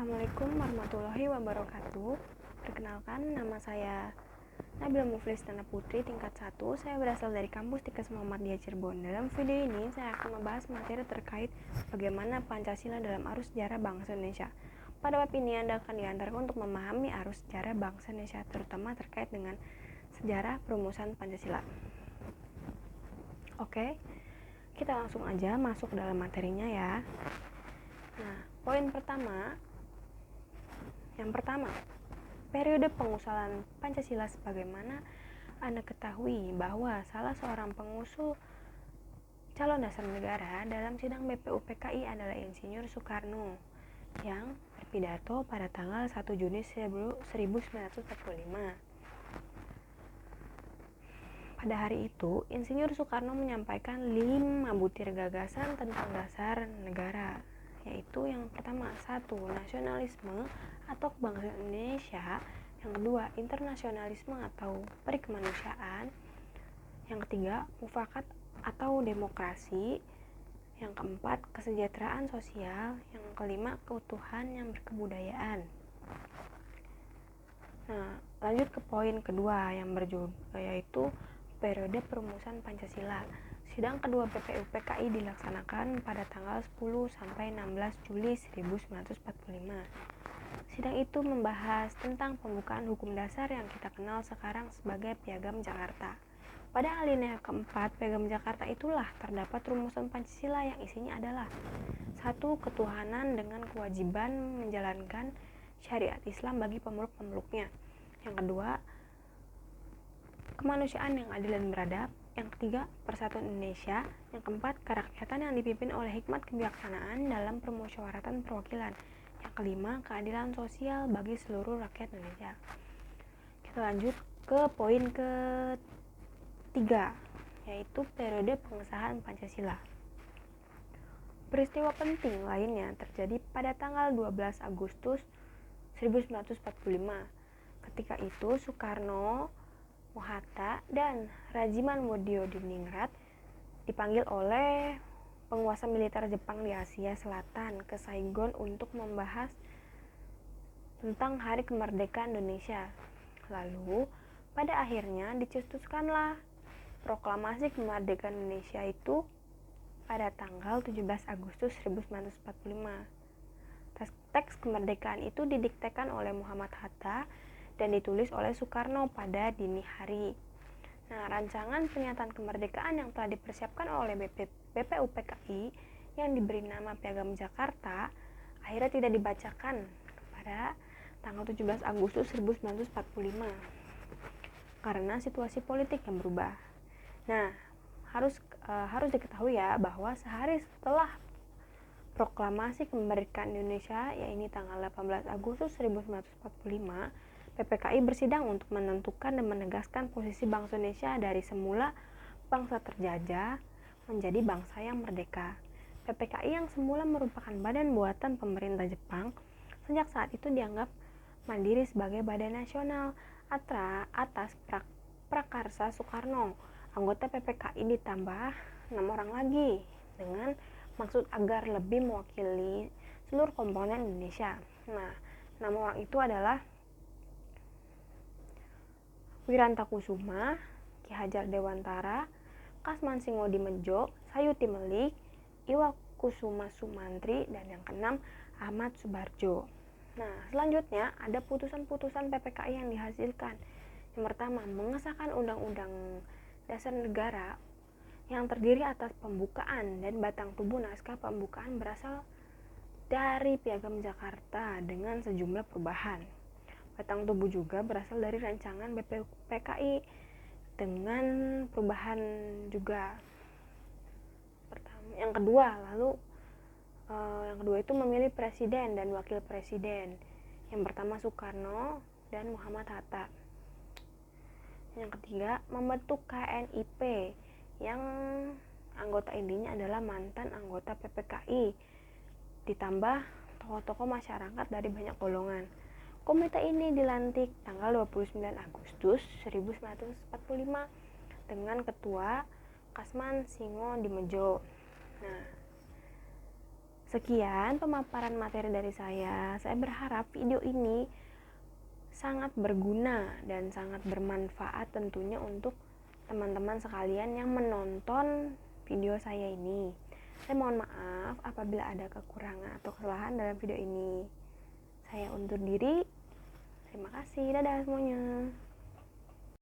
Assalamualaikum warahmatullahi wabarakatuh. Perkenalkan, nama saya Nabila Muflistana Putri, tingkat 1. Saya berasal dari kampus Tikes Muhammadiyah Cirebon. Dalam video ini, saya akan membahas materi terkait bagaimana Pancasila dalam arus sejarah bangsa Indonesia. Pada bab ini, Anda akan diantarkan untuk memahami arus sejarah bangsa Indonesia, terutama terkait dengan sejarah perumusan Pancasila. Oke, kita langsung aja masuk dalam materinya ya. Nah, poin pertama, periode pengusulan Pancasila. Sebagaimana Anda ketahui bahwa salah seorang pengusul calon dasar negara dalam sidang BPUPKI adalah Insinyur Soekarno yang berpidato pada tanggal 1 Juni 1945. Pada hari itu, Insinyur Soekarno menyampaikan 5 butir gagasan tentang dasar negara, yaitu yang pertama, 1. Nasionalisme atau kebangsaan Indonesia. Yang kedua, internasionalisme atau perikemanusiaan. Yang ketiga, mufakat atau demokrasi. Yang keempat, kesejahteraan sosial. Yang kelima, keutuhan yang berkebudayaan. Nah, lanjut ke poin kedua yang berjudul yaitu periode perumusan Pancasila. Sidang kedua BPUPKI dilaksanakan pada tanggal 10 sampai 16 Juli 1945. Sidang itu membahas tentang pembukaan hukum dasar yang kita kenal sekarang sebagai Piagam Jakarta. Pada alinea keempat Piagam Jakarta itulah terdapat rumusan Pancasila yang isinya adalah 1. Ketuhanan dengan kewajiban menjalankan syariat Islam bagi pemeluk-pemeluknya. Yang kedua, kemanusiaan yang adil dan beradab. Yang ketiga, persatuan Indonesia. Yang keempat, kerakyatan yang dipimpin oleh hikmat kebijaksanaan dalam permusyawaratan perwakilan. Yang kelima, keadilan sosial bagi seluruh rakyat Indonesia. Kita lanjut ke poin ketiga, yaitu periode pengesahan Pancasila. Peristiwa penting lainnya terjadi pada tanggal 12 Agustus 1945. Ketika itu, Soekarno, Hatta, dan Rajiman Modiodiningrat dipanggil oleh penguasa militer Jepang di Asia Selatan ke Saigon untuk membahas tentang Hari Kemerdekaan Indonesia. Lalu, pada akhirnya dicetuskanlah proklamasi kemerdekaan Indonesia itu pada tanggal 17 Agustus 1945. Teks kemerdekaan itu didiktekan oleh Muhammad Hatta dan ditulis oleh Soekarno pada dini hari. Nah, rancangan pernyataan kemerdekaan yang telah dipersiapkan oleh BPUPKI yang diberi nama Piagam Jakarta akhirnya tidak dibacakan pada tanggal 17 Agustus 1945 karena situasi politik yang berubah. Nah, harus diketahui ya bahwa sehari setelah proklamasi kemerdekaan Indonesia, yaitu tanggal 18 Agustus 1945, PPKI bersidang untuk menentukan dan menegaskan posisi bangsa Indonesia dari semula bangsa terjajah menjadi bangsa yang merdeka. PPKI yang semula merupakan badan buatan pemerintah Jepang, sejak saat itu dianggap mandiri sebagai badan nasional atas prakarsa Soekarno. Anggota PPKI ditambah 6 orang lagi dengan maksud agar lebih mewakili seluruh komponen Indonesia. Nah, 6 orang itu adalah Wirantakusuma, Ki Hajar Dewantara, Kasman Singodimedjo, Sayuti Melik, Iwakusuma Sumantri, dan yang keenam Ahmad Subarjo. Nah, selanjutnya ada putusan-putusan PPKI yang dihasilkan. Yang pertama, mengesahkan Undang-Undang Dasar Negara yang terdiri atas pembukaan dan batang tubuh naskah pembukaan berasal dari Piagam Jakarta dengan sejumlah perubahan. Batang tubuh juga berasal dari rancangan BPUPKI dengan perubahan juga. Yang kedua itu memilih presiden dan wakil presiden. Yang pertama Soekarno dan Muhammad Hatta. Yang ketiga, membentuk KNIP yang anggota intinya adalah mantan anggota PPKI ditambah tokoh-tokoh masyarakat dari banyak golongan. Komite ini dilantik tanggal 29 Agustus 1945 dengan ketua Kasman Singodimedjo. Nah, Sekian pemaparan materi dari saya. Saya berharap video ini sangat berguna dan sangat bermanfaat tentunya untuk teman-teman sekalian yang menonton video saya ini. Saya mohon maaf apabila ada kekurangan atau kesalahan dalam video ini. Saya undur diri. Terima kasih. Dadah semuanya.